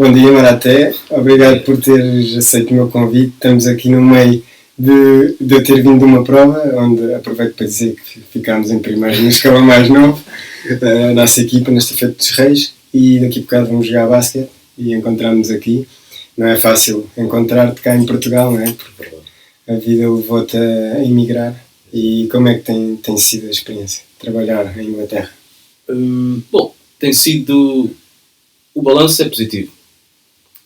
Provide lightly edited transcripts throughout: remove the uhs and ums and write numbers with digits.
Bom dia, Maraté. Obrigado por teres aceito o meu convite. Estamos aqui no meio de eu ter vindo de uma prova, onde aproveito para dizer que ficámos em primeiro no escalão mais novo, a nossa equipa, na Estafeta dos Reis, e daqui a bocado vamos jogar basquete e encontramos aqui. Não é fácil encontrar-te cá em Portugal, não é? Porque a vida levou-te a emigrar. E como é que tem sido a experiência de trabalhar em Inglaterra? Bom, tem sido... O balanço é positivo.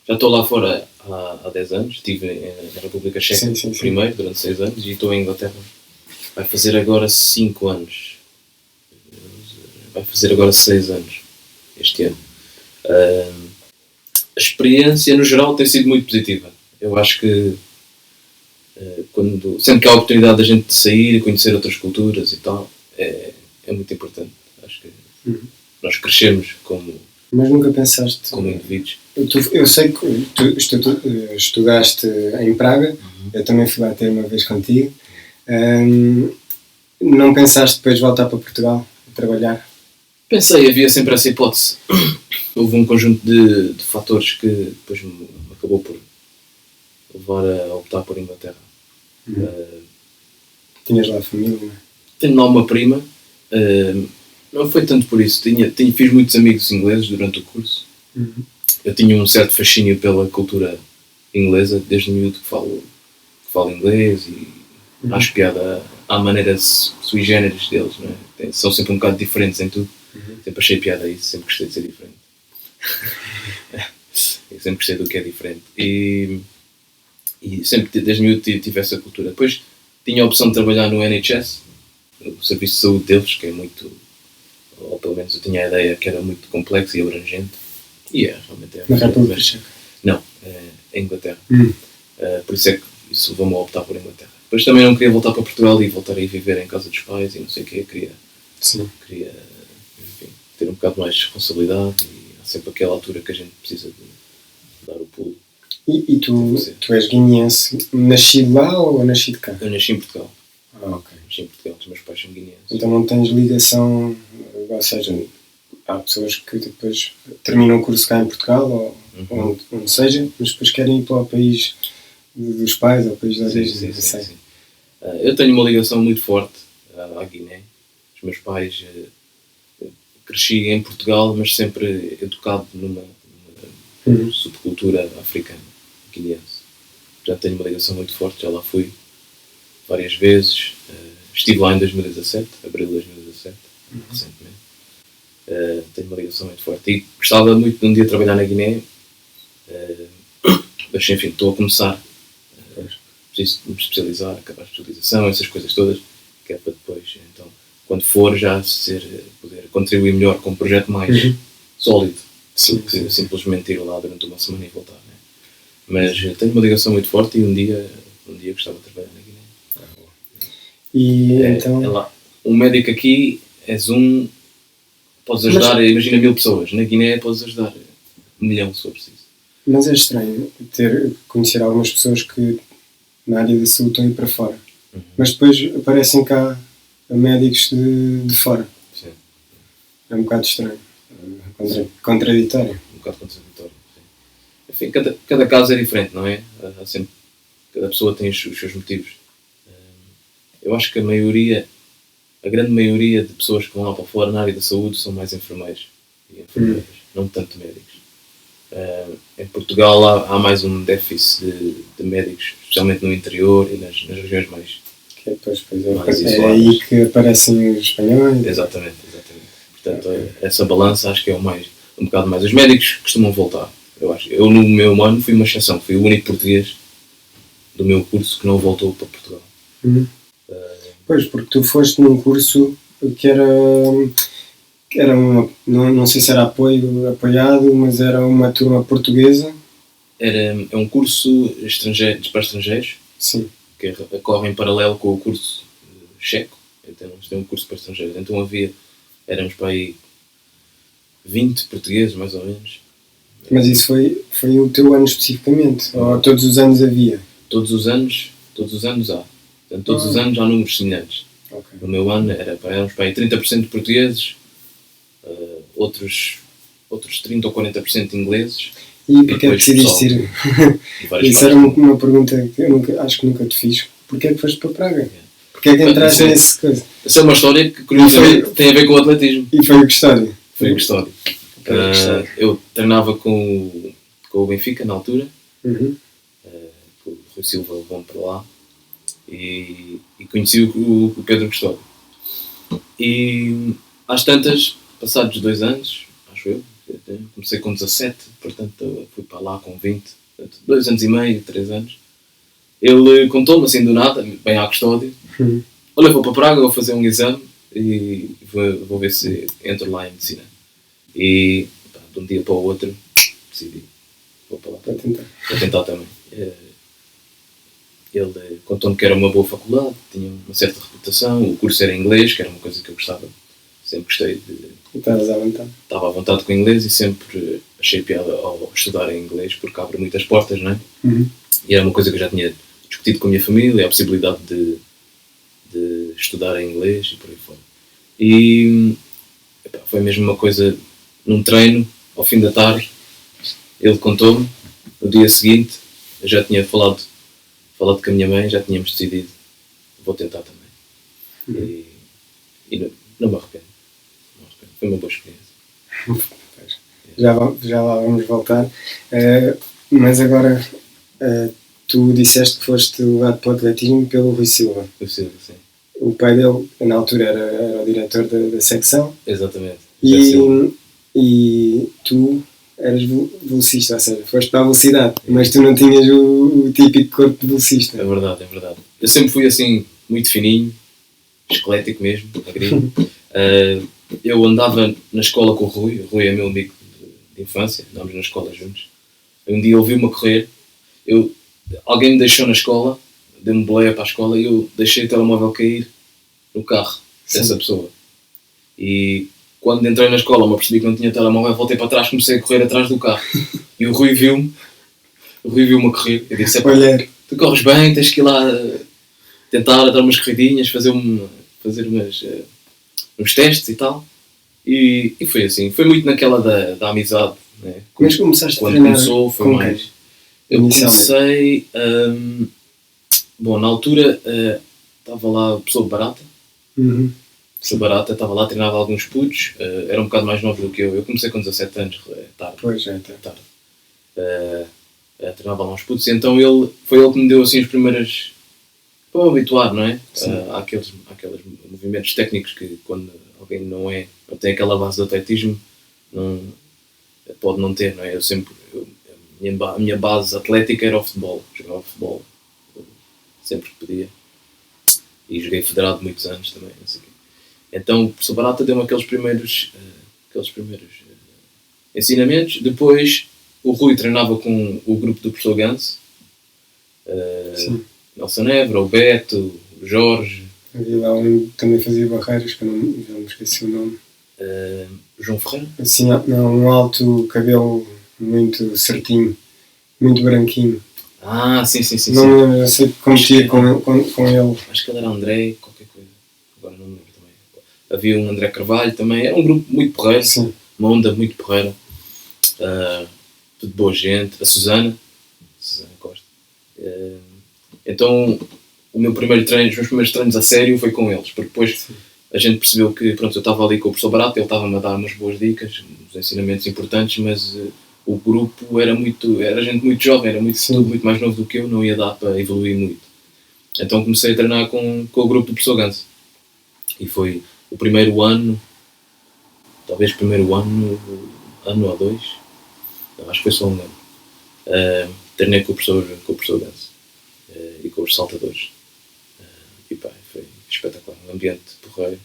Já estou lá fora há 10 anos. Estive na República Checa primeiro, durante 6 anos, e estou em Inglaterra. Vai fazer agora 5 anos. Vai fazer agora 6 anos, este ano. A experiência, no geral, tem sido muito positiva. Eu acho que sempre que há a oportunidade da gente de sair e conhecer outras culturas e tal, é muito importante. Acho que nós crescemos Mas nunca pensaste... como indivíduos. Eu sei que tu estudaste em Praga, eu também fui lá ter uma vez contigo. Não pensaste depois voltar para Portugal a trabalhar? Pensei, havia sempre essa hipótese. Houve um conjunto de fatores que depois me acabou por levar a optar por Inglaterra. Tinhas lá a família, não é? Tenho lá uma prima. Não foi tanto por isso. Fiz muitos amigos ingleses durante o curso. Eu tinha um certo fascínio pela cultura inglesa, desde miúdo que falo inglês, e acho piada à maneira sui generis deles, não é? São sempre um bocado diferentes em tudo. Sempre achei piada a isso, sempre gostei de ser diferente. Eu sempre gostei do que é diferente. E sempre, desde miúdo, tive essa cultura. Depois tinha a opção de trabalhar no NHS, no serviço de saúde deles, que é muito... ou pelo menos eu tinha a ideia que era muito complexo e abrangente. E realmente é. Na República Checa? Não, em Inglaterra. Por isso é que isso levou-me a optar por Inglaterra. Depois também não queria voltar para Portugal e voltar a ir viver em casa dos pais e não sei o quê. Queria enfim, ter um bocado mais de responsabilidade, e há sempre aquela altura que a gente precisa de dar o pulo. E tu és guineense, nascido lá ou nascido cá? Eu nasci em Portugal. Ok. Nasci em Portugal, os meus pais são guineenses. Então não tens ligação, ou seja, há pessoas que depois terminam o curso cá em Portugal, ou onde seja, mas depois querem ir para o país dos pais, ou o país da origem, não sei. Sim. Eu tenho uma ligação muito forte à Guiné. Os meus pais... cresci em Portugal, mas sempre educado numa subcultura africana, guineense. Já tenho uma ligação muito forte, já lá fui várias vezes. Estive lá em 2017, abril de 2017, recentemente. Tenho uma ligação muito forte e gostava muito de um dia trabalhar na Guiné, mas enfim, estou a começar. Preciso me especializar, acabar a especialização, essas coisas todas, que é para depois, então, quando for, já poder contribuir melhor com um projeto mais sólido, do que simplesmente ir lá durante uma semana e voltar, né? Mas tenho uma ligação muito forte e um dia gostava de trabalhar na Guiné. Então... É lá. Um médico aqui podes ajudar, imagina 1000 pessoas. Na Guiné podes ajudar 1 milhão, se for preciso. Mas é estranho conhecer algumas pessoas que na área da saúde estão a ir para fora. Mas depois aparecem cá médicos de fora. Sim. É um bocado estranho. Contraditório. Um bocado contraditório, sim. Enfim, cada caso é diferente, não é? Cada pessoa tem os seus motivos. Eu acho que a grande maioria de pessoas que vão lá para fora na área da saúde são mais enfermeiros e enfermeiras, não tanto médicos. Em Portugal há mais um déficit de médicos, especialmente no interior e nas regiões mais isoladas. É aí que aparecem os espanhóis. Exatamente. Portanto, essa balança acho que é um bocado mais. Os médicos costumam voltar, eu acho. Eu no meu ano fui uma exceção, fui o único português do meu curso que não voltou para Portugal. Pois, porque tu foste num curso que era não sei se era apoiado, mas era uma turma portuguesa. É um curso para estrangeiros. Sim. Que corre em paralelo com o curso checo. Então eles têm um curso para estrangeiros. Então éramos para aí 20 portugueses, mais ou menos. Mas isso foi o teu ano especificamente? Ou todos os anos havia? Todos os anos há. Portanto, todos os anos há números semelhantes. Okay. No meu ano éramos para aí 30% de portugueses, outros 30 ou 40% ingleses. E porque é que depois decidiste ir? e várias Isso era partes. uma pergunta que eu acho que nunca te fiz. Porquê é que foste para Praga? Yeah. Porquê é que entraste Isso é- nesse coisa? Essa é uma história que curiosamente tem a ver com o atletismo. E foi o que história? Foi o custódio. Foi o custódio. Eu treinava com o Benfica na altura, Uhum. o Rui Silva levou-me para lá e conheci o Pedro Custódio. E às tantas, passados 2 anos, acho eu, comecei com 17, portanto eu fui para lá com 20, portanto, 2 anos e meio, 3 anos. Ele contou-me assim do nada, bem à Custódio, Uhum. olha, vou para Praga, vou fazer um exame e vou ver se entro lá em medicina. E pá, de um dia para o outro decidi, vou para lá. Para tentar. Vou tentar também. Ele contou-me que era uma boa faculdade, tinha uma certa reputação, o curso era em inglês, que era uma coisa que eu gostava. Sempre gostei de... E estavas à vontade. Estava à vontade com o inglês e sempre achei piada ao estudar em inglês, porque abre muitas portas, não é? Uhum. E era uma coisa que eu já tinha discutido com a minha família, a possibilidade de estudar em inglês e por aí fora. E epá, foi mesmo uma coisa, num treino, ao fim da tarde, ele contou-me, no dia seguinte, eu já tinha falado com a minha mãe, já tínhamos decidido, vou tentar também. E não me arrependo. Foi uma boa experiência. Já lá vamos voltar. Mas agora, tu disseste que foste levado para o atletismo pelo Rui Silva. Eu sei, sim. O pai dele, na altura, era o diretor da secção. Exatamente. E tu eras velocista, ou seja, foste para a velocidade, mas tu não tinhas o típico corpo de velocista. É verdade, é verdade. Eu sempre fui assim, muito fininho, esquelético mesmo, magrinho. Eu andava na escola com o Rui é meu amigo de infância, andámos na escola juntos. Um dia ouvi-me a correr, alguém me deixou na escola, deu-me boleia para a escola e eu deixei o telemóvel cair no carro dessa pessoa. E quando entrei na escola, me apercebi que não tinha telemóvel, voltei para trás, comecei a correr atrás do carro. E o Rui viu-me a correr. Eu disse, tu corres bem, tens que ir lá tentar dar umas corridinhas, fazer uns testes e tal. E foi assim, foi muito naquela da amizade. Né? Mas começaste quando a treinar começou, foi mais... quem? Eu comecei... bom, na altura estava lá o Pessoa Barata. Uhum. Pessoa Barata, estava lá, treinava alguns putos, era um bocado mais novo do que eu. Eu comecei com 17 anos, tarde. Pois é, tarde. Treinava lá uns putos, e então foi ele que me deu assim os primeiros... para me habituar, não é? Àqueles movimentos técnicos que quando alguém não tem aquela base de atletismo, pode não ter, não é? A minha base atlética era o futebol, jogava futebol sempre que podia. E joguei federado muitos anos também, não sei o quê. Então o professor Barata deu-me aqueles primeiros ensinamentos. Depois o Rui treinava com o grupo do professor Ganso. Nelson Évora, o Beto, o Jorge. Havia lá um que também fazia barreiras, que eu já me esqueci o nome. João Ferreira? Assim, não, um alto cabelo muito certinho, muito branquinho. Sim. Não lembro, eu sei que competia com ele. Acho que ele era André, qualquer coisa. Agora não me lembro também. Havia um André Carvalho também. Era um grupo muito porreiro. Sim. Uma onda muito porreira. Tudo boa gente. A Susana Costa. Então, os meus primeiros treinos a sério foi com eles. Porque depois a gente percebeu que, pronto, eu estava ali com o professor Barato, ele estava-me a dar umas boas dicas, uns ensinamentos importantes, mas o grupo era gente muito jovem, era muito mais novo do que eu, não ia dar para evoluir muito. Então comecei a treinar com o grupo do professor Ganso. E foi o primeiro ano, talvez o primeiro ano ou 2, acho que foi só um ano. Treinei com o professor Ganso e com os saltadores. E pá, foi espetacular, um ambiente porreiro,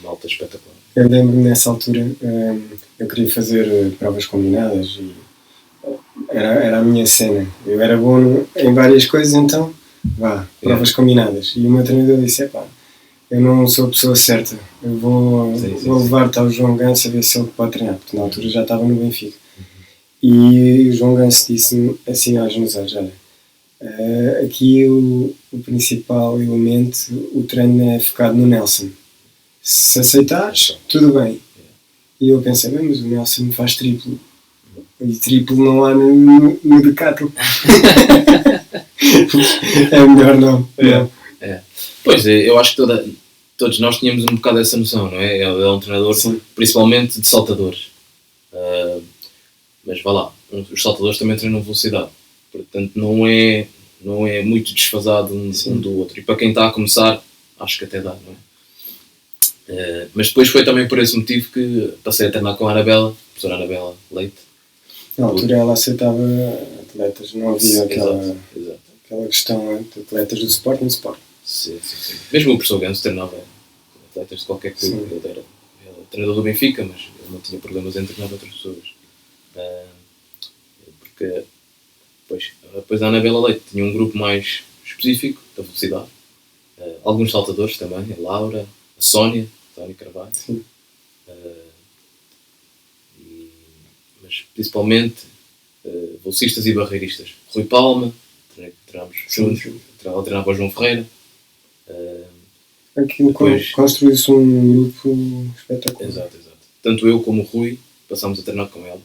uma alta espetacular. Eu lembro-me nessa altura, eu queria fazer provas combinadas e era a minha cena. Eu era bom em várias coisas, então provas combinadas. E o meu treinador disse, eu não sou a pessoa certa, eu vou levar-te ao João Ganso a ver se ele pode treinar, porque na altura já estava no Benfica. E o João Ganso disse-me assim aos meus olhos, olha, aqui o principal elemento, o treino é focado no Nelson. Se aceitares, tudo bem. E eu pensei, mas o Nelson faz triplo. E triplo não há no Decathlon. É melhor não. Pois, eu acho que todos nós tínhamos um bocado essa noção, não é? Ele é um treinador, Sim. principalmente de saltadores. Mas vá lá, os saltadores também treinam velocidade. Portanto, não é muito desfasado um do outro. E para quem está a começar, acho que até dá, não é? Mas depois foi também por esse motivo que passei a treinar com a Anabela, a professora Anabela Leite. Na altura ela aceitava atletas, não havia Exato. aquela questão de atletas do Sporting. Sim. Mesmo o professor Ganso treinava atletas de qualquer clube. Ele era treinador do Benfica, mas ele não tinha problemas em treinar outras pessoas. Porque depois a Anabela Leite tinha um grupo mais específico da velocidade. Alguns saltadores também, a Laura, a Sónia Carvalho. Sim. Mas principalmente velocistas e barreiristas. Rui Palma, treinámos juntos, treinava o João Ferreira. Aquilo construiu-se um grupo espetacular. Exato. Tanto eu como o Rui passámos a treinar com ela.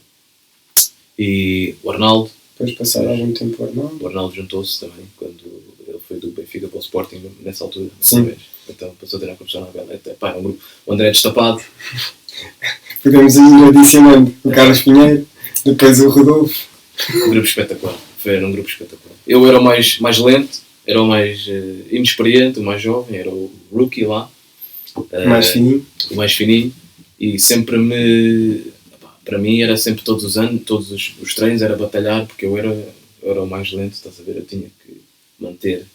E o Arnaldo. Depois passaram algum tempo o Arnaldo. O Arnaldo juntou-se também, quando ele foi do Benfica para o Sporting, nessa altura. Sim. Então passou a treinar com a professora Anabela. Era um grupo. O André Destapado. Podemos ir adicionando o Carlos Pinheiro, depois o Rodolfo. Um grupo espetacular. Era um grupo espetacular. Eu era o mais lento, era o mais inexperiente, o mais jovem, era o rookie lá. O mais fininho. E sempre para mim era sempre todos os treinos era batalhar, porque eu era o mais lento, estás a ver? Eu tinha que manter.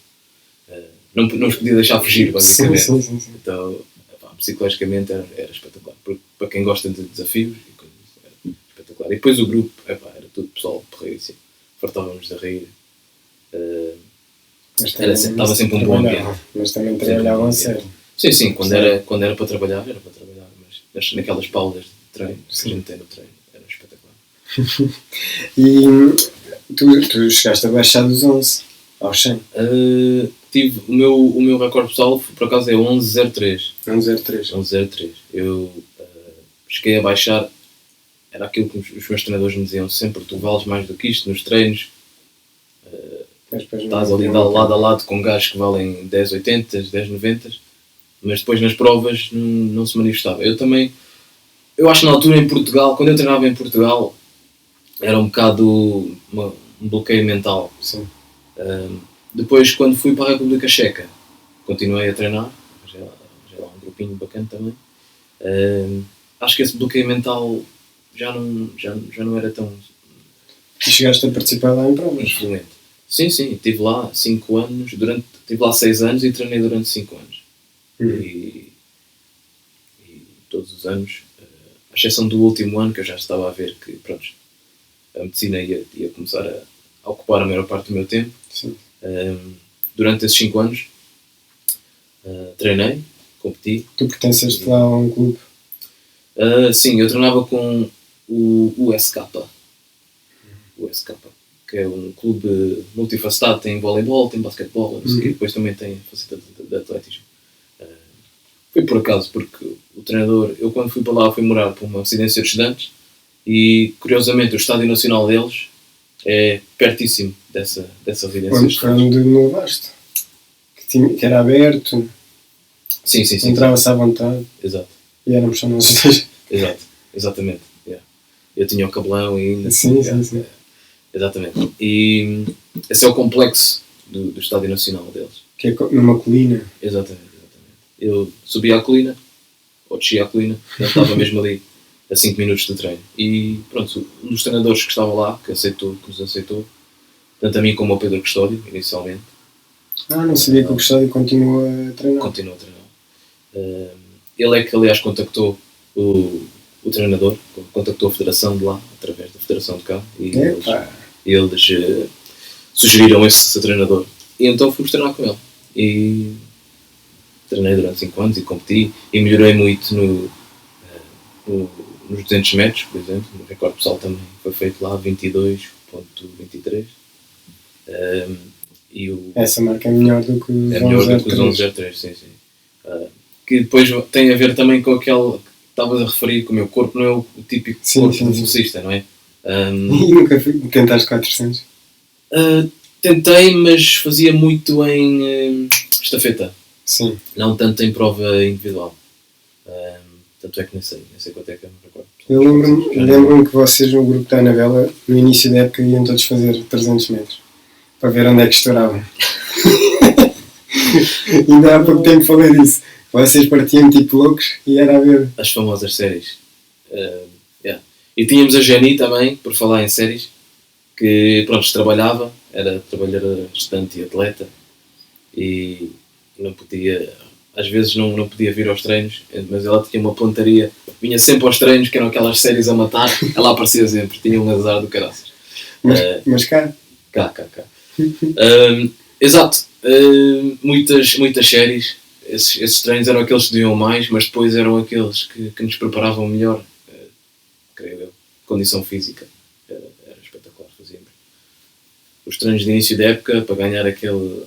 Não os podia deixar fugir, basicamente. Sim. Então, psicologicamente era espetacular. Porque, para quem gosta de desafios, era espetacular. E depois o grupo, era tudo pessoal porreiríssimo. Fartávamos de rir. Estava sempre um bom ambiente. Mas também trabalhavam a sério. Sim, quando era para trabalhar, mas naquelas pausas de treino, que a gente tem no treino, era espetacular. E tu chegaste a baixar dos 11 aos 100? Tive o meu recorde pessoal, por acaso é 11.03. 11.03. Eu cheguei a baixar, era aquilo que os meus treinadores me diziam sempre: tu vales mais do que isto nos treinos. Estás ali lado a lado com gajos que valem 10.80, 10.90, mas depois nas provas não se manifestava. Eu acho que na altura em Portugal, quando eu treinava em Portugal, era um bocado um bloqueio mental. Sim. Depois, quando fui para a República Checa, continuei a treinar, já lá um grupinho bacana também. Acho que esse bloqueio mental já não era tão... E chegaste a participar lá em provas? Influente. Sim, estive lá 5 anos, estive lá 6 anos e treinei durante 5 anos. E todos os anos, à exceção do último ano, que eu já estava a ver que, pronto, a medicina ia começar a ocupar a maior parte do meu tempo. Sim. Durante esses 5 anos, treinei, competi. Tu pertenceste lá a um clube? Sim, eu treinava com o USK. Que é um clube multifacetado, tem voleibol, tem basquetebol, não sei o quê, depois também tem faceta de atletismo. Foi por acaso, porque o treinador, eu quando fui para lá fui morar para uma residência de estudantes e, curiosamente, o estádio nacional deles é pertíssimo dessa residência de estudantes. Onde me levaste? Que era aberto, Sim. entrava-se à vontade. Exato. E éramos só nós dois. Exatamente. Yeah. Eu tinha o cabelão ainda. Sim. Exatamente. E esse é o complexo do Estádio Nacional deles. Que é numa colina. Exatamente. Eu subia a colina, ou descia a colina, eu estava mesmo ali a 5 minutos de treino. E pronto, um dos treinadores que estava lá, que nos aceitou, tanto a mim como ao Pedro Custódio, inicialmente. Não sabia que o Custódio continua a treinar. Continua a treinar. Ele é que, aliás, contactou o treinador, contactou a federação de lá, através da federação de cá, e eles sugeriram esse treinador. E então fomos treinar com ele. E treinei durante 5 anos e competi e melhorei muito nos 200 metros, por exemplo. O recorde pessoal também foi feito lá, 22.23. Essa marca é melhor do que os 11.03. É melhor do que os 11.03, sim. Que depois tem a ver também com aquele que estavas a referir, que o meu corpo não é o típico corpo de velocista, não é? E nunca tentaste 400? Tentei, mas fazia muito em estafeta. Sim. Não tanto em prova individual. Tanto é que nem sei quanto é que eu me recordo. Eu lembro-me que vocês no grupo da Anabela, no início da época, iam todos fazer 300 metros. Para ver onde é que estouravam. Ainda há pouco tempo falei disso. Vocês partiam tipo loucos e era a ver. As famosas séries. Yeah. E tínhamos a Jenny também, por falar em séries, que pronto, trabalhava, era trabalhadora gestante e atleta, e não podia, às vezes não podia vir aos treinos, mas ela tinha uma pontaria, vinha sempre aos treinos, que eram aquelas séries a matar, ela aparecia sempre, tinha um azar do caraças. Mas cá? Cá. Exato. Muitas séries, esses treinos eram aqueles que doíam mais, mas depois eram aqueles que nos preparavam melhor, creio eu. Condição física era espetacular, fazíamos. Os treinos de início da época, para ganhar aquele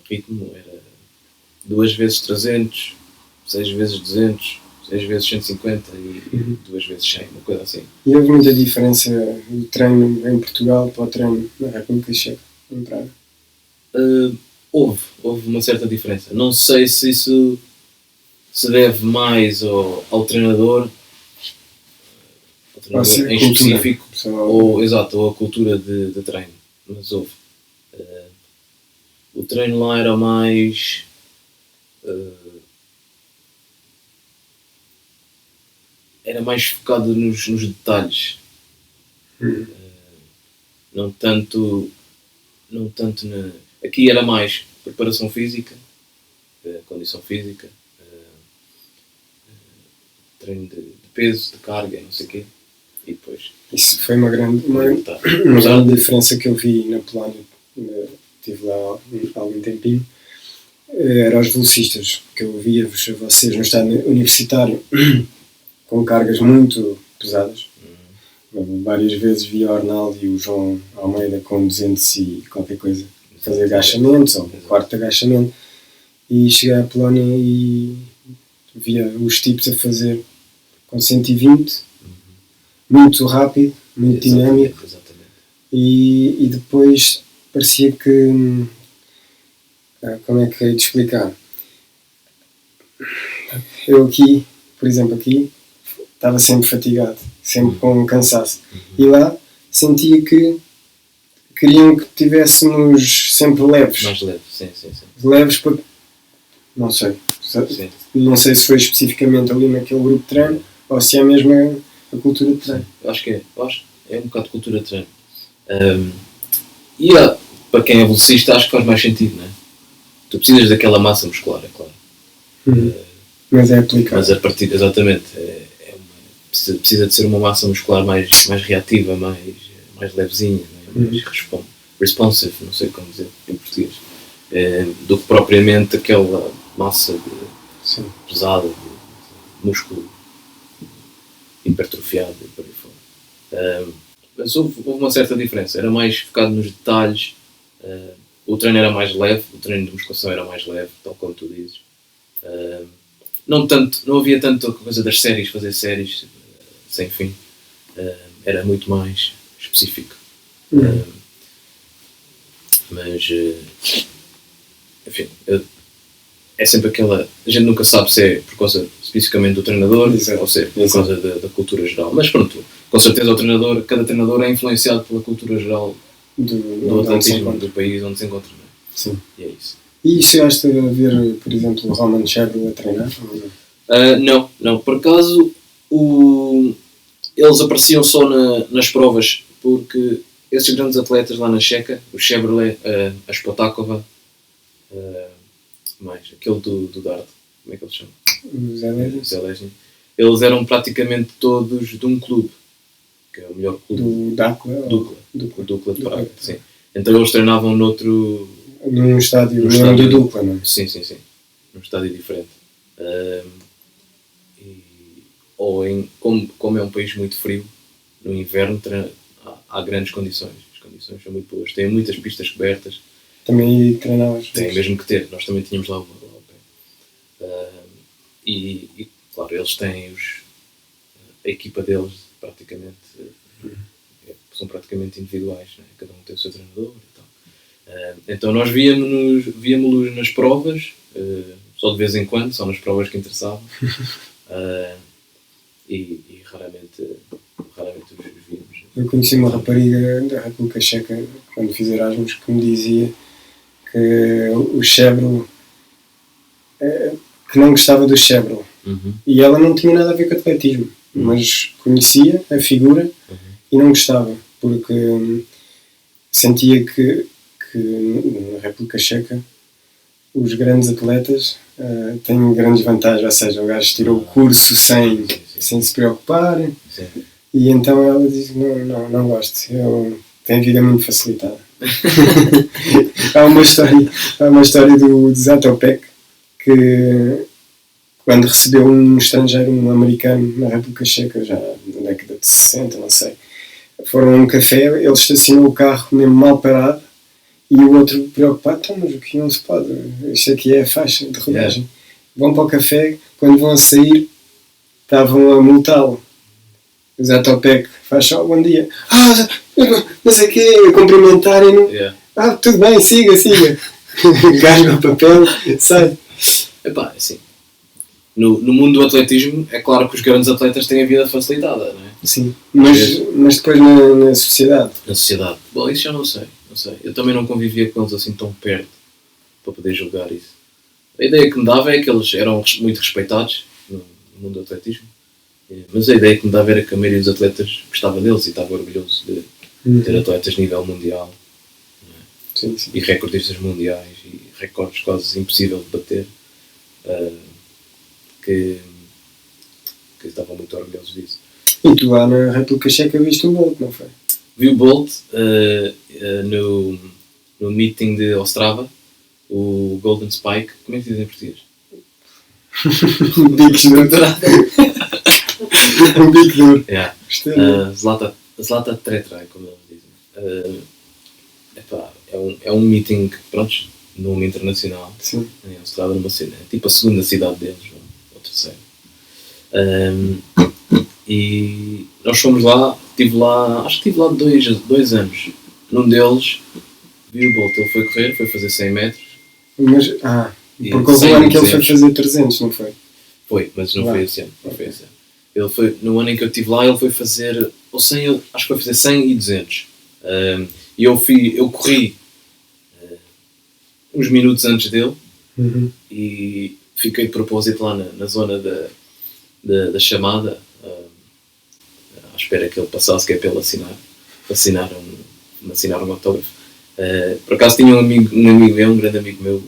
ritmo, era 2 vezes 300, 6 vezes 200, 6 vezes 150 e 2 vezes 100, uma coisa assim. E houve muita diferença do treino em Portugal para o treino na República Checa, em Praga? Houve uma certa diferença. Não sei se isso se deve mais ao treinador em específico, ou à cultura de treino. Mas houve. O treino lá era mais... era mais focado nos detalhes. Não tanto na... Aqui era mais preparação física, condição física, treino de peso, de carga, não sei o quê. E depois... Isso foi uma grande diferença que eu vi na Polónia. Estive lá há algum tempinho. Era os velocistas, que eu via-vos a vocês no estádio universitário com cargas muito pesadas. Várias vezes via o Arnaldo e o João Almeida com 200 e qualquer coisa, fazer agachamentos ou quarto agachamento, e cheguei à Polónia e via os tipos a fazer com 120, muito rápido, muito dinâmico. E depois parecia que... como é que hei de explicar? Eu aqui, por exemplo, estava sempre fatigado, sempre com um cansaço. E lá sentia que queriam que tivéssemos sempre leves. Mais leves, sim. Leves para... Não sei. Não sei se foi especificamente ali naquele grupo de treino ou se é mesmo a cultura de treino. Eu acho que é um bocado de cultura de treino. E para quem é velocista, acho que faz mais sentido, não é? Tu precisas daquela massa muscular, é claro. Mas é aplicado. Mas a partir, exatamente, precisa de ser uma massa muscular mais reativa, mais levezinha, mais responsive, não sei como dizer em português, do que propriamente aquela massa pesada, de músculo hipertrofiado e por aí fora. Mas houve uma certa diferença, era mais focado nos detalhes, o treino era mais leve, o treino de musculação era mais leve, tal como tu dizes. Não havia tanto a coisa das séries, fazer séries sem fim, era muito mais específico. Mas, enfim, é sempre aquela... A gente nunca sabe se é por causa especificamente do treinador ou se é por causa da cultura geral. Mas pronto, com certeza cada treinador é influenciado pela cultura geral do atletismo do país onde se encontra. Não é? Sim. E é isso. E chegaste a ver, por exemplo, o Roman Chadwick a treinar? Não. Por acaso, eles apareciam só nas provas, porque esses grandes atletas lá na Checa, o Chevrolet, a Spotakova, mais aquele do Dart, como é que eles chamam? O Zé Lesny. Eles eram praticamente todos de um clube, que é o melhor clube. Do Dukla de Praga, sim. Então eles treinavam num estádio do Dukla, não é? Sim. Num estádio diferente. Como é um país muito frio, no inverno há grandes condições. As condições são muito boas. Têm muitas pistas cobertas. Também treinavas? Tem mesmo que ter. Nós também tínhamos lá ao pé. E claro, eles têm a equipa deles praticamente são praticamente individuais, né? Cada um tem o seu treinador e tal. Então nós víamos-los nas provas, só de vez em quando, só nas provas que interessavam. E raramente os víamos. Eu conheci uma rapariga da República Checa, quando fiz Erasmus, que me dizia que o Chevrolet, que não gostava do Chevrolet. E ela não tinha nada a ver com atletismo, mas conhecia a figura e não gostava, porque sentia que na República Checa os grandes atletas têm grandes vantagens, ou seja, o gajo tirou o curso sem se preocupar. Sim. E então ela diz, não gosto, eu tenho a vida muito facilitada. Há uma história do Zatopek, que quando recebeu um estrangeiro, um americano, na República Checa, já na década de 60, não sei, foram a um café, ele estacionou o carro mesmo mal parado, e o outro preocupado, então, mas aqui não se pode, isto aqui é a faixa de rodagem. Vão para o café, quando vão a sair, estavam a multá-lo. O Zatopek faz só bom dia. Não sei o quê, a cumprimentar e não... tudo bem, siga. Gasga o papel, sai. Epá, assim, no mundo do atletismo, é claro que os grandes atletas têm a vida facilitada, não é? Sim, mas depois na sociedade. Na sociedade. Bom, isso já não sei. Eu também não convivia com eles assim tão perto para poder julgar isso. A ideia que me dava é que eles eram muito respeitados no mundo do atletismo. Mas a ideia que me dava era que a maioria dos atletas gostava deles e estava orgulhoso de ter atletas a nível mundial. Sim. E recordistas mundiais e recordes quase impossível de bater. Que estavam muito orgulhosos disso. E tu lá na República Checa viste o Bolt, não foi? Vi o Bolt no meeting de Ostrava, o Golden Spike. Como é que se diz em português? Bicos um bico duro. Zlata Tretra, como eles dizem. É um meeting, pronto, nome internacional. Sim. Em Ostrava, numa cena, tipo a segunda cidade deles, ou a terceira. E nós fomos lá, acho que estive lá 2 anos. Num deles, vi o Bolt, ele foi correr, foi fazer 100 metros. Mas, porque houve um ano que ele foi fazer 300, não foi? Foi, mas não foi esse ano. Ele foi, no ano em que eu estive lá, ele foi fazer, acho que foi fazer 100 e 200. E eu corri uns minutos antes dele e fiquei de propósito lá na zona da chamada, à espera que ele passasse, que é para ele assinar um autógrafo. Por acaso tinha um amigo meu, um grande amigo meu,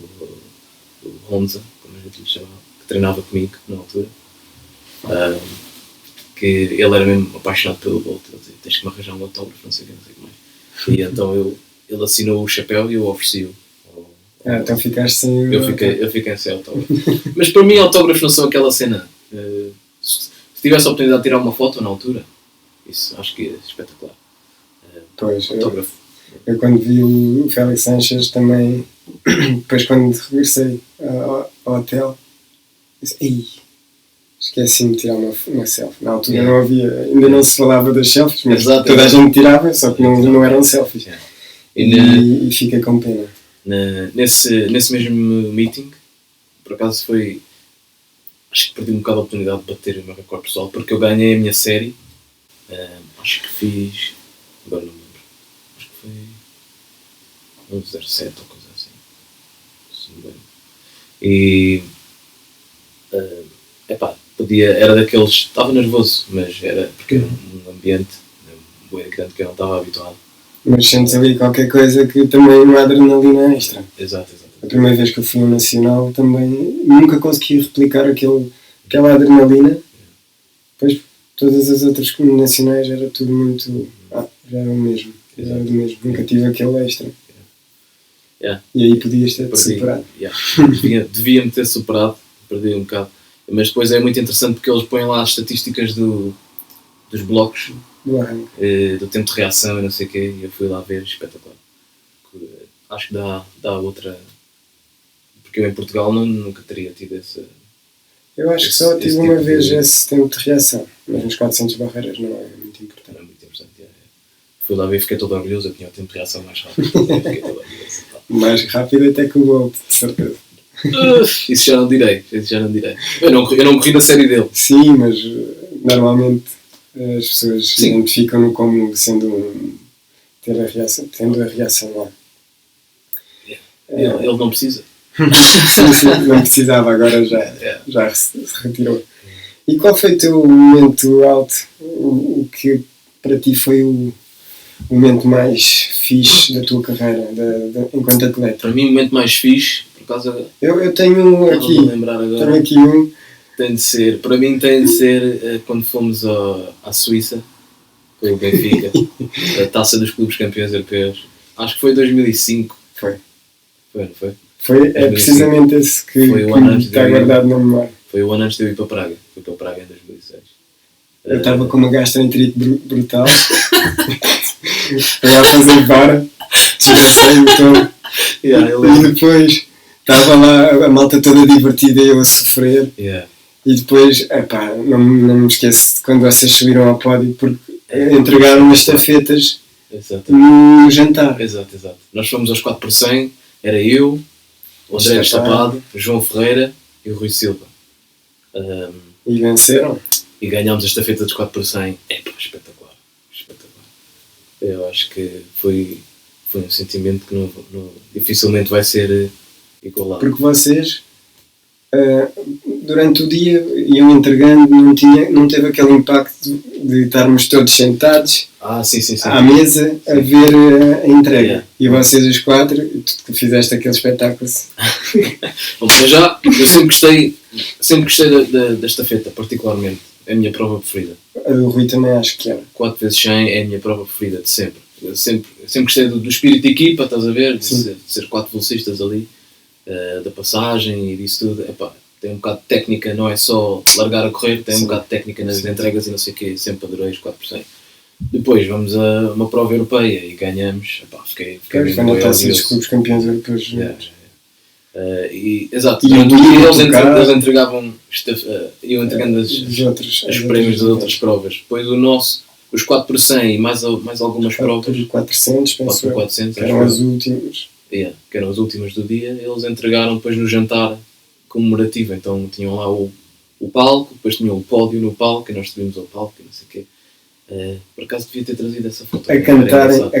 o Honza, como a gente lhe chamava, que treinava comigo na altura, que ele era mesmo apaixonado pelo Bolt. Ele dizia, tens que me arranjar um autógrafo, não sei o que mais. E então ele assinou o chapéu e eu ofereci-o. Então ficaste sem... Eu fiquei sem autógrafo. Mas para mim autógrafos não são aquela cena. Se tivesse a oportunidade de tirar uma foto na altura, isso acho que é espetacular. Pois, autógrafo. Eu quando vi o Félix Sanches também, depois quando regressei ao hotel, disse, esqueci-me de tirar uma selfie. Na altura não havia, ainda não se falava das selfies, mas toda a gente tirava, só que não eram selfies. E fiquei com pena. Nesse mesmo meeting, por acaso foi, acho que perdi um bocado a oportunidade de bater o meu recorde pessoal, porque eu ganhei a minha série, acho que fiz, agora não me lembro, acho que foi 1.07 ou coisa assim, se não me engano. E era daqueles, estava nervoso, mas era porque era um ambiente bem grande que eu não estava habituado. Mas sentes ali qualquer coisa que também uma adrenalina extra. Exato. A primeira vez que eu fui ao Nacional também nunca consegui replicar aquela adrenalina. Depois todas as outras nacionais era tudo muito... já era o mesmo. Já era do mesmo. Nunca tive aquele extra. E aí podias ter-te superado. Devia-me ter superado. Perdi um bocado. Mas depois é muito interessante porque eles põem lá as estatísticas dos blocos. Do tempo de reação e não sei o quê, e eu fui lá ver, espetacular. Acho que dá outra, porque eu em Portugal nunca teria tido essa. Eu acho que só tive uma vez esse tempo de reação, mas nos 400 barreiras não é muito importante. É muito importante, Fui lá ver e fiquei todo orgulhoso, eu tinha o tempo de reação mais rápido. Fiquei todo orgulhoso. Mais rápido até que o Bolt, de certeza. Isso já não direi. Eu não corri na série dele. Sim, mas normalmente as pessoas Sim. identificam-no como sendo tendo a reação lá. Ele não precisa. Sim, não precisava, agora já se retirou. E qual foi o teu momento alto? O que para ti foi o momento mais fixe da tua carreira enquanto atleta? Para mim, o momento mais fixe, por causa. Eu tenho Estava-me aqui, a lembrar agora. tenho aqui um. Para mim tem de ser quando fomos à Suíça com o Benfica, a taça dos clubes campeões europeus. Acho que foi 2005. Foi. Não foi? É precisamente esse que Foi o ano antes está de eu ir. guardado na memória. Foi o ano antes de eu ir para Praga. Fui para Praga em 2006. Eu estava com uma gastroenterite brutal. Estava a fazer vara, desgracei-me todo. E depois estava lá a malta toda divertida e eu a sofrer. Yeah. E depois, não me esqueço de quando vocês subiram ao pódio porque entregaram as estafetas no jantar. Exato. Nós fomos aos 4 por 100, era eu, o André Estapado, o João Ferreira e o Rui Silva. E venceram. E ganhámos a estafeta dos 4 por 100. Espetacular. Eu acho que foi um sentimento que dificilmente vai ser igualado. Porque vocês, durante o dia, iam entregando, não teve aquele impacto de estarmos todos sentados Sim. à mesa a ver a entrega. Yeah. E vocês os 4, tu fizeste aquele espetáculo. Bom, mas já, eu sempre gostei da estafeta, particularmente. É a minha prova preferida. O Rui também acho que era. 4 vezes 100 é a minha prova preferida de sempre. Eu sempre gostei do espírito de equipa, estás a ver? De ser 4 velocistas ali, da passagem e disso tudo. Tem um bocado de técnica, não é só largar a correr, tem um bocado de técnica nas entregas e não sei o quê. Sempre adorei os 4 por 100. Depois vamos a uma prova europeia e ganhamos. Fiquei Foi na taça dos clubes campeões europeus. Exato. E eles entregavam, iam entregando os prémios das outras provas. Depois os 4 por 100 e mais algumas provas. 400, penso 400, que eram as últimas. Que eram as últimas do dia. Eles entregaram depois no jantar comemorativo. Então tinham lá o palco, depois tinham o pódio no palco, e nós subimos ao palco e não sei o quê. Por acaso devia ter trazido essa foto. A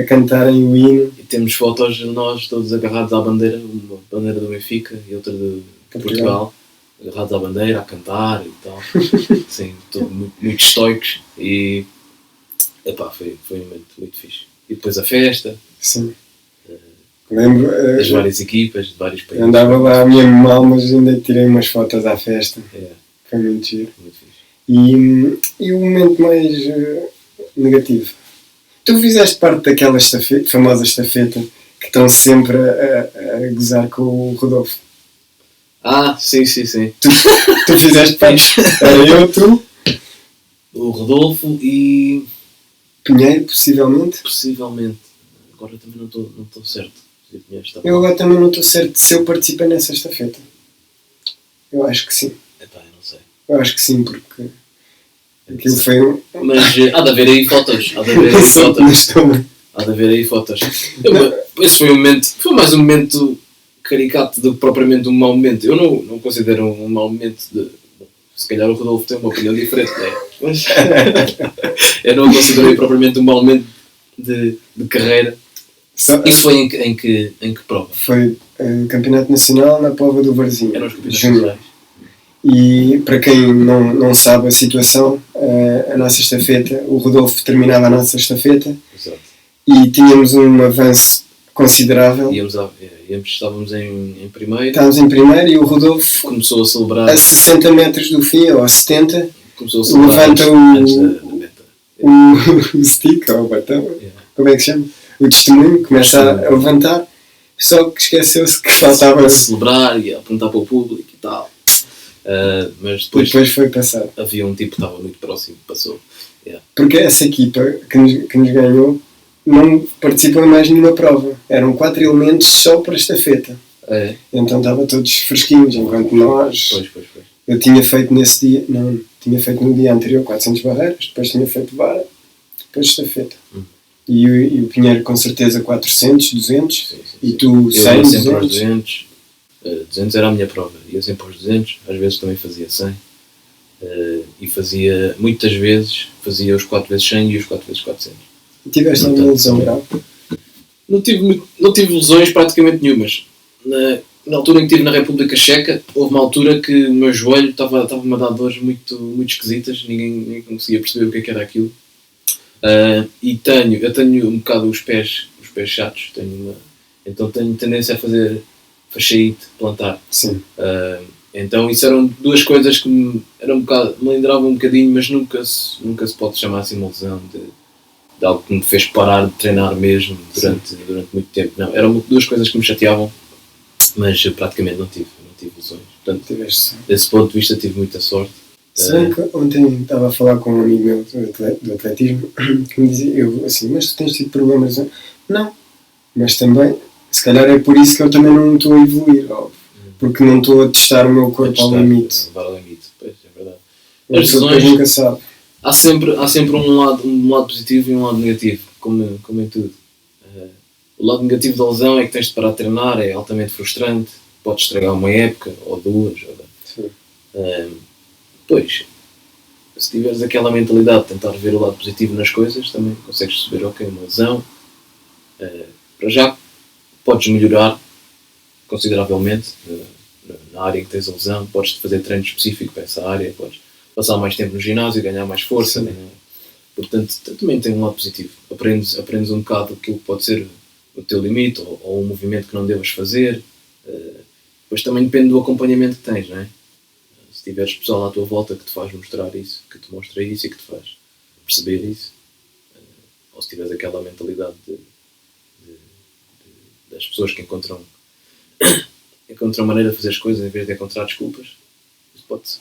cantarem o hino. E temos fotos de nós todos agarrados à bandeira, uma bandeira do Benfica e outra de Portugal, agarrados à bandeira, a cantar e tal. Sim, todos muito estoicos e foi um momento muito fixe. E depois a festa. Sim. Lembro. Das várias equipas, de vários países. Andava lá mesmo mal, mas ainda tirei umas fotos à festa. Foi muito giro. Muito fixe. E o momento mais negativo? Tu fizeste parte daquela famosa estafeta que estão sempre a gozar com o Rodolfo. Sim. Tu fizeste parte. Era eu, tu, o Rodolfo e... Pinheiro, possivelmente. Agora também não estou certo. Eu agora também não estou certo se eu participei nessa estafeta. Eu acho que sim. Eu não sei. Eu acho que sim, porque aquilo foi Mas há de haver aí fotos. Há de haver aí fotos. Esse foi foi mais um momento caricato do que propriamente um mau momento. Eu não considero um mau momento se calhar o Rodolfo tem uma opinião diferente, né? Mas eu não considerei propriamente um mau momento de carreira. Isso foi em que prova? Foi Campeonato Nacional na prova do Varzim. Era os campeonatos nacionais. E para quem não sabe a situação, a nossa estafeta, o Rodolfo terminava a nossa estafeta. Exato. E tínhamos um avanço considerável. Estávamos em primeiro. Estávamos em primeiro e o Rodolfo começou a celebrar a 60 metros do fim, ou a 70, começou a celebrar levanta antes da meta. O stick, ou o batão, como é que se chama? O testemunho, começa a levantar, só que esqueceu-se que faltava a celebrar e a apontar para o público e tal. Mas depois foi passado. Havia um tipo que estava muito próximo, passou. Porque essa equipa que nos ganhou não participou em mais nenhuma prova. Eram 4 elementos só para estafeta. Então estavam todos fresquinhos, enquanto nós... Pois. Eu tinha feito nesse dia... Não, tinha feito no dia anterior 400 barreiras, depois tinha feito vara, depois estafeta. E o Pinheiro com certeza 400, 200, Sim, sim, e sim. tu Eu 100, ia sempre aos 200. 200. 200 era a minha prova. Ia sempre aos 200, às vezes também fazia 100. E fazia, muitas vezes, fazia os 4 vezes 100 e os 4 vezes 400. E tiveste alguma lesão grave? Não tive lesões praticamente nenhumas. Na altura em que estive na República Checa, houve uma altura que o meu joelho estava-me a dar dores muito, muito esquisitas, ninguém conseguia perceber o que era aquilo. E eu tenho um bocado os pés chatos, então tenho tendência a fazer fasciite plantar. Sim. Então isso eram duas coisas que me lembravam um bocadinho, mas nunca se pode chamar assim uma lesão de algo que me fez parar de treinar mesmo durante muito tempo. Não, eram duas coisas que me chateavam, mas eu praticamente não tive lesões. Portanto, desse ponto de vista tive muita sorte. Se bem que ontem estava a falar com um amigo meu do atletismo que me dizia, mas tu tens tido problemas? Não, mas também, se calhar é por isso que eu também não estou a evoluir, óbvio, porque não estou a testar o meu corpo ao limite. Levar ao limite, pois, é verdade. As lesões nunca sabe. Há sempre um lado positivo e um lado negativo, como em tudo. O lado negativo da lesão é que tens de parar de treinar, é altamente frustrante, podes estragar uma época, ou duas. Pois, se tiveres aquela mentalidade de tentar ver o lado positivo nas coisas, também consegues perceber, ok, uma lesão, para já podes melhorar consideravelmente na área em que tens a lesão, podes fazer treino específico para essa área, podes passar mais tempo no ginásio, ganhar mais força, né? Portanto também tem um lado positivo, aprendes um bocado aquilo que pode ser o teu limite ou um movimento que não devas fazer. Depois também depende do acompanhamento que tens, não é? Se tiveres pessoal à tua volta que te faz mostrar isso, que te mostra isso e que te faz perceber isso, ou se tiveres aquela mentalidade das pessoas que encontram maneira de fazer as coisas em vez de encontrar desculpas,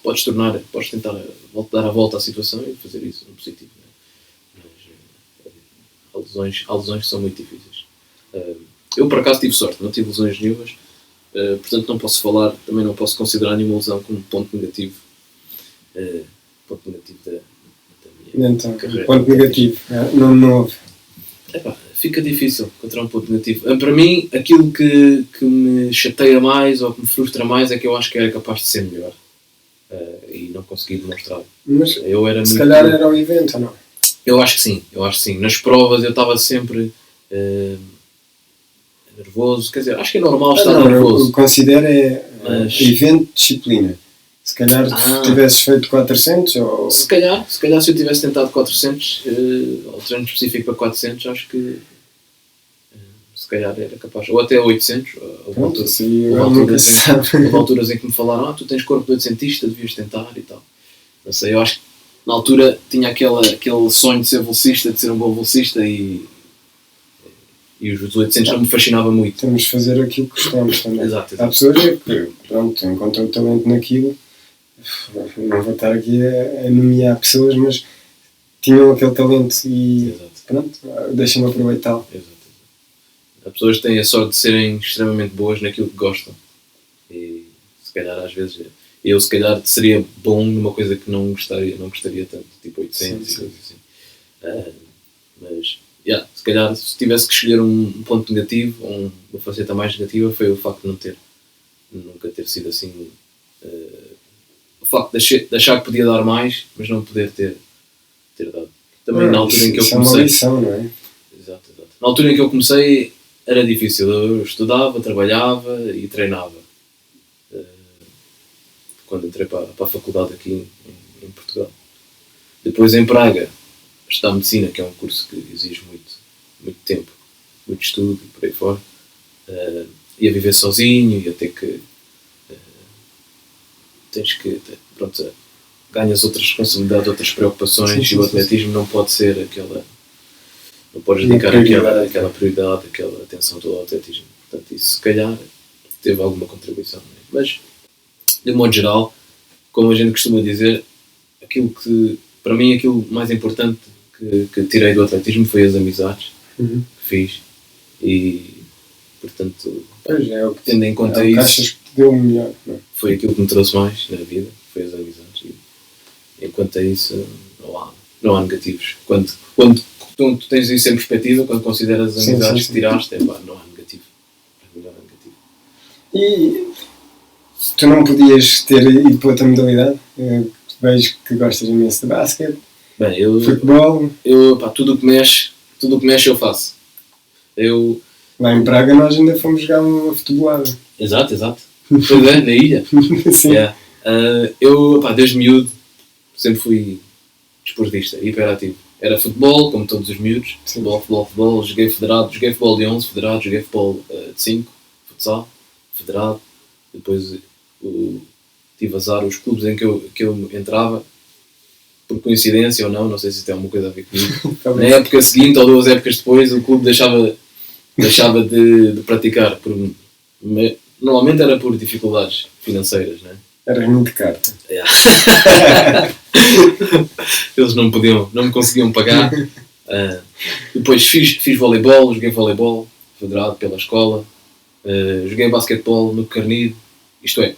podes tentar dar a volta à situação e fazer isso no positivo, não é? Mas há lesões que são muito difíceis. Eu por acaso tive sorte, não tive lesões nenhumas, portanto também não posso considerar nenhuma lesão como ponto negativo da minha carreira. Ponto negativo, não houve. Fica difícil encontrar um ponto negativo. Para mim, aquilo que me chateia mais ou que me frustra mais é que eu acho que era capaz de ser melhor e não consegui demonstrar. Mas se calhar era o evento ou não? Eu acho que sim. Nas provas eu estava sempre nervoso, quer dizer, acho que é normal estar nervoso. Eu considero evento de disciplina. Se calhar tivesses feito 400 ou... Se calhar se eu tivesse tentado 400 ou treino específico para 400, acho que se calhar era capaz, ou até 800. Houve alturas em que me falaram, tu tens corpo de 800ista, devias tentar e tal. Não sei, eu acho que na altura tinha aquele sonho de ser velocista, de ser um bom velocista e os 800 não me fascinava muito. Temos de fazer aquilo que gostamos também. Exato. Há pessoas que, encontram talento naquilo. Não vou estar aqui a nomear pessoas, mas tinham aquele talento e pronto, deixa-me aproveitá-lo. Exato. Há pessoas que têm a sorte de serem extremamente boas naquilo que gostam e se calhar às vezes eu se calhar seria bom numa coisa que não gostaria tanto, tipo 800 e coisas assim. Mas se calhar se tivesse que escolher um ponto negativo ou uma faceta mais negativa foi o facto de nunca ter sido assim, o facto de achar que podia dar mais mas não poder ter dado. Também na altura em que eu comecei, é uma lição, não é? Exato. Na altura em que eu comecei era difícil, eu estudava, trabalhava e treinava quando entrei para a faculdade aqui em Portugal. Depois em Praga estudar medicina, que é um curso que exige muito tempo, muito estudo e por aí fora. Ia viver sozinho, ia ter que ganhas outras responsabilidades, outras preocupações e o atletismo não pode ser não podes dedicar aquela prioridade, aquela atenção toda ao atletismo. Portanto, isso se calhar teve alguma contribuição. Mas, de modo geral, como a gente costuma dizer, para mim aquilo mais importante que tirei do atletismo foi as amizades que fiz e, portanto, tendo em conta isso, achas que te deu o melhor, não? Foi aquilo que me trouxe mais na vida, foi as amizades. E, enquanto a isso, não há negativos. Quando tu tens isso em perspectiva quando consideras as amizades que tiraste, não há negativo. É melhor negativo. E tu não podias ter ido para outra modalidade? Vejo que gostas imenso de basquete, Bem, futebol. Tudo o que mexe eu faço. Lá em Praga nós ainda fomos jogar uma futebolada. Exato. Pois é, na ilha. Sim. Yeah. Desde miúdo sempre fui desportista, hiperativo. Era futebol, como todos os miúdos. Futebol. Joguei federado, joguei futebol de 11, federado, joguei futebol de 5, futsal, federado. Depois tive azar, os clubes em que eu entrava, por coincidência ou não sei se tem alguma coisa a ver comigo. Na época seguinte, ou 2 épocas depois, o clube deixava de praticar. Normalmente era por dificuldades financeiras, não é? Era muito caro. Yeah. Eles não me conseguiam pagar. Depois fiz voleibol, joguei voleibol, federado pela escola. Joguei basquetebol no Carnido. Isto é,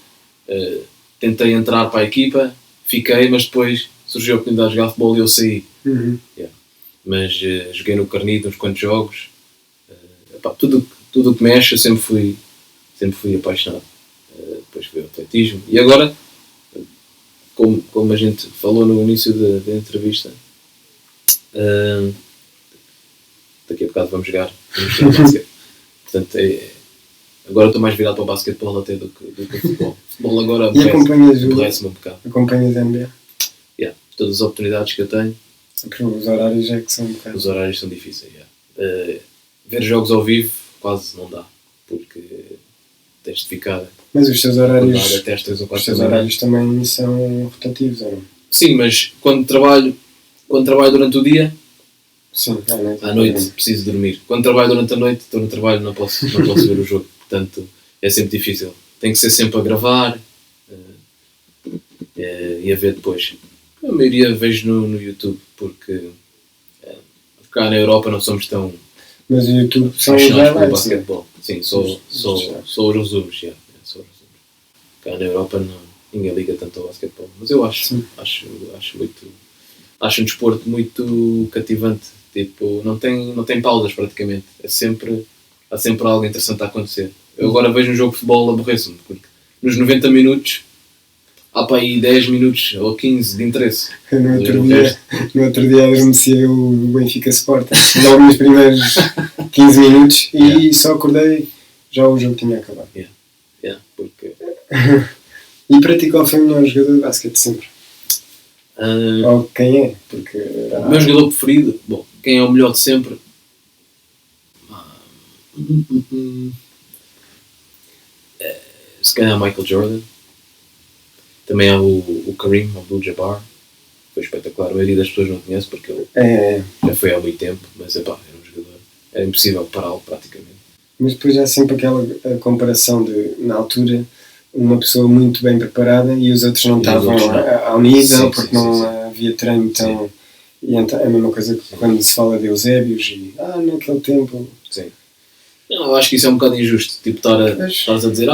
tentei entrar para a equipa, fiquei, mas depois surgiu a oportunidade de jogar futebol e eu saí. Yeah. Mas joguei no Carnido uns quantos jogos. Tudo o que mexe eu sempre fui apaixonado. Depois foi o atletismo. E agora, como a gente falou no início da entrevista, daqui a bocado vamos jogar basquete. Portanto, agora estou mais virado para o basquetebol até do que o futebol. Futebol agora aborrece-me um bocado. Acompanhas a NBA? Yeah. Todas as oportunidades que eu tenho. Porque os horários é que são um bocado. Os horários são difíceis. Yeah. Ver jogos ao vivo quase não dá. Porque tens de ficar. Mas os teus horários, até às 3 ou 4 os teus horários também são rotativos, ou não? Sim, mas quando trabalho durante o dia, sim, à noite preciso dormir. Quando trabalho durante a noite, estou no trabalho, não posso ver o jogo. Portanto, é sempre difícil. Tem que ser sempre a gravar e a ver depois. A maioria vejo no YouTube, porque cá na Europa não somos tão... Mas o YouTube são os highlights, basquetebol. Sim, só os resumos. Cá na Europa ninguém liga tanto ao basquetebol. Mas eu acho um desporto muito cativante. Tipo, não tem pausas praticamente. Há sempre algo interessante a acontecer. Eu agora vejo um jogo de futebol, aborreço-me, porque nos 90 minutos há para aí 10 minutos ou 15 de interesse. No outro dia adormecia o Benfica Sport. Logo nos primeiros 15 minutos e só acordei, já o jogo tinha acabado. Porque... E para ti qual foi o melhor jogador de basquete sempre? Ou quem é? Porque, o meu jogador preferido, quem é o melhor de sempre? Se calhar Michael Jordan. Também há o Kareem Abdul-Jabbar. Foi espetacular. A maioria das pessoas não conhece porque ele já foi há muito tempo, mas era um jogador. Era impossível pará-lo praticamente. Mas depois há sempre aquela comparação de, na altura, uma pessoa muito bem preparada e os outros não estavam ao nível, porque não havia treino tão... E então, é a mesma coisa que quando se fala de Eusébios e naquele tempo... Sim. Não, eu acho que isso é um bocado injusto. Tipo, estás a dizer,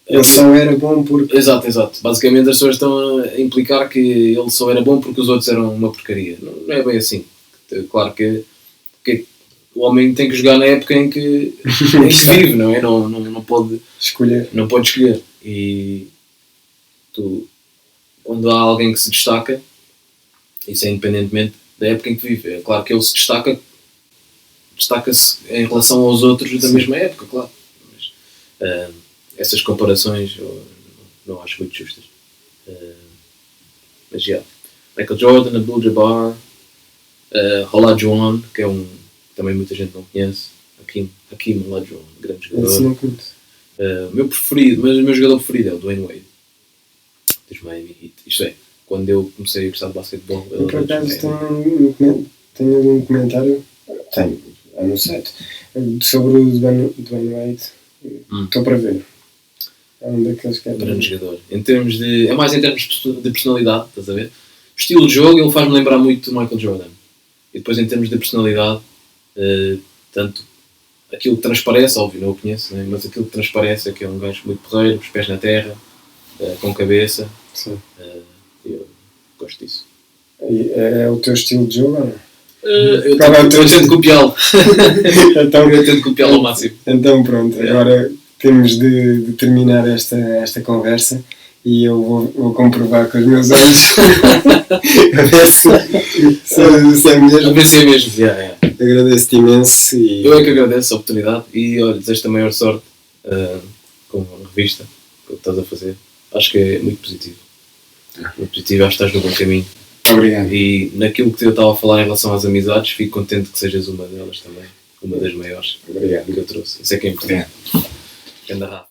ele só era bom porque... Exato. Basicamente as pessoas estão a implicar que ele só era bom porque os outros eram uma porcaria. Não é bem assim. Claro que o homem tem que jogar na época em que vive, não é? Não pode escolher. Não pode escolher. E quando há alguém que se destaca, isso é independentemente da época em que vive. É claro que ele se destaca-se em relação aos outros da mesma época, claro. Mas, essas comparações eu não acho muito justas. Mas Michael Jordan, Abdul-Jabbar, Olajuwon, que é também muita gente não conhece. Hakeem Olajuwon, grande jogador. Esse não conheço. O meu preferido, mas o meu jogador preferido é o Dwayne Wade, dos Miami Heat. Isto é, quando eu comecei a gostar de basquetebol... Eu por acaso tenho algum comentário, no site, sobre o Dwayne Wade. Estou para ver. É um daqueles que é grande jogador. É mais em termos de personalidade, estás a ver? O estilo de jogo ele faz-me lembrar muito do Michael Jordan. E depois em termos de personalidade, tanto aquilo que transparece, óbvio, não o conheço, né? Mas aquilo que transparece é que é um gajo muito porreiro, com os pés na terra, com cabeça. Sim. Eu gosto disso. É o teu estilo de jogo ou não? Eu Qual é o teu tento copiá-lo. Então, Eu tento copiá-lo ao máximo. então pronto, agora temos de terminar esta conversa e eu vou comprovar com os meus olhos a ver se é A mesmo. ver se é mesmo. Yeah. Agradeço-te imenso e Eu é que agradeço a oportunidade e olha, desejo-te a maior sorte com a revista, com o que estás a fazer. Acho que é muito positivo. Muito positivo, acho que estás no bom caminho. obrigado. E naquilo que eu estava a falar em relação às amizades, fico contente que sejas uma delas também. Uma das maiores Obrigado. que eu trouxe. Isso é que é importante. Anda rápido.